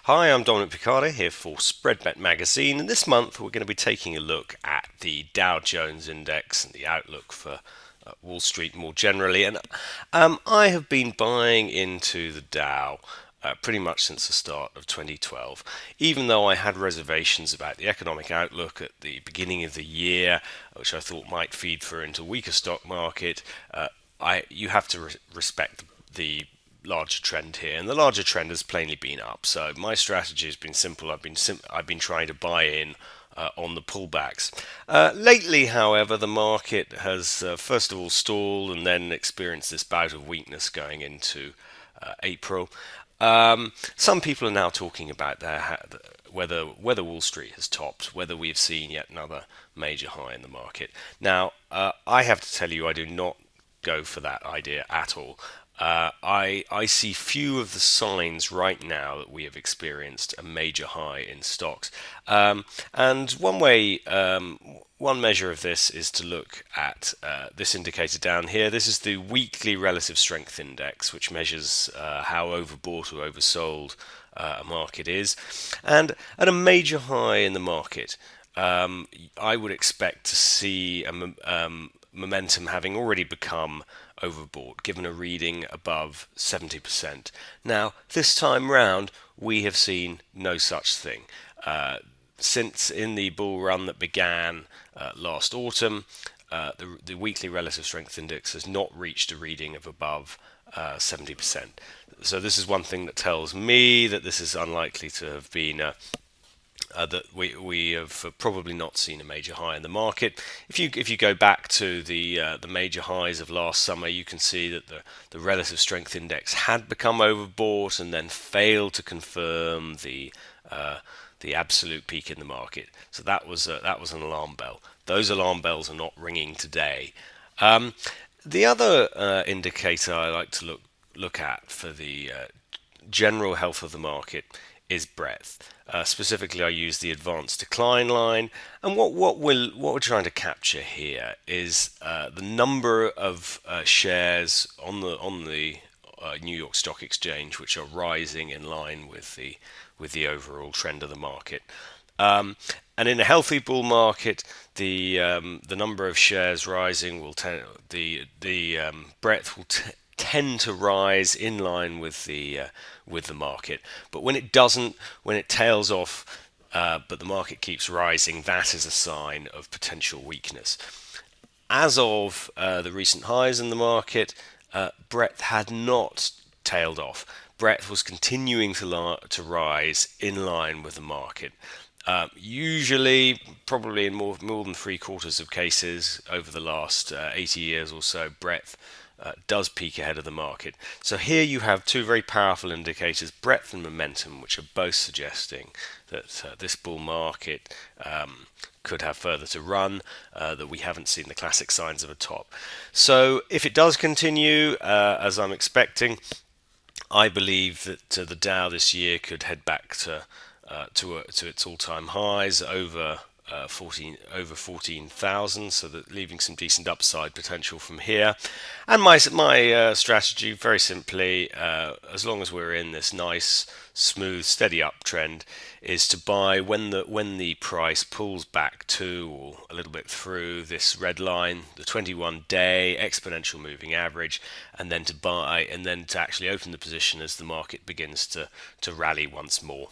Hi, I'm Dominic Picardi here for SpreadBet Magazine, and this month we're going to be taking a look at the Dow Jones Index and the outlook for Wall Street more generally. And I have been buying into the Dow pretty much since the start of 2012, even though I had reservations about the economic outlook at the beginning of the year, which I thought might feed through into a weaker stock market. You have to respect the larger trend here, and the larger trend has plainly been up. So my strategy has been simple. I've been trying to buy in on the pullbacks. Lately, however, the market has first of all stalled and then experienced this bout of weakness going into April. Some people are now talking about whether Wall Street has topped, whether we've seen yet another major high in the market. Now, I have to tell you, I do not go for that idea at all. I see few of the signs right now that we have experienced a major high in stocks. And one measure of this is to look at this indicator down here. This is the weekly relative strength index, which measures how overbought or oversold a market is. And at a major high in the market, I would expect to see momentum having already become overbought, given a reading above 70%. Now, this time round, we have seen no such thing. Since in the bull run that began last autumn, the weekly relative strength index has not reached a reading of above 70%. So this is one thing that tells me that this is unlikely to have been that we have probably not seen a major high in the market. If you go back to the major highs of last summer, you can see that the relative strength index had become overbought and then failed to confirm the absolute peak in the market. So that was an alarm bell. Those alarm bells are not ringing today. The other indicator I like to look at for the general health of the market is breadth. Specifically, I use the advanced decline line, and what we're trying to capture here is the number of shares on the New York Stock Exchange which are rising in line with the overall trend of the market. And in a healthy bull market, the number of shares rising will the breadth will tend to rise in line with the market. But when it doesn't, when it tails off, but the market keeps rising, that is a sign of potential weakness. As of the recent highs in the market, breadth had not tailed off. Breadth was continuing to rise in line with the market. Usually, probably in more than 3/4 of cases over the last 80 years or so, breadth does peak ahead of the market. So here you have two very powerful indicators, breadth and momentum, which are both suggesting that this bull market could have further to run, that we haven't seen the classic signs of a top. So if it does continue, as I'm expecting, I believe that the Dow this year could head back to its all-time highs over 14,000, so that leaving some decent upside potential from here. And my strategy, very simply, as long as we're in this nice, smooth, steady uptrend, is to buy when the price pulls back to or a little bit through this red line, the 21-day exponential moving average, and then to buy and then to actually open the position as the market begins to rally once more.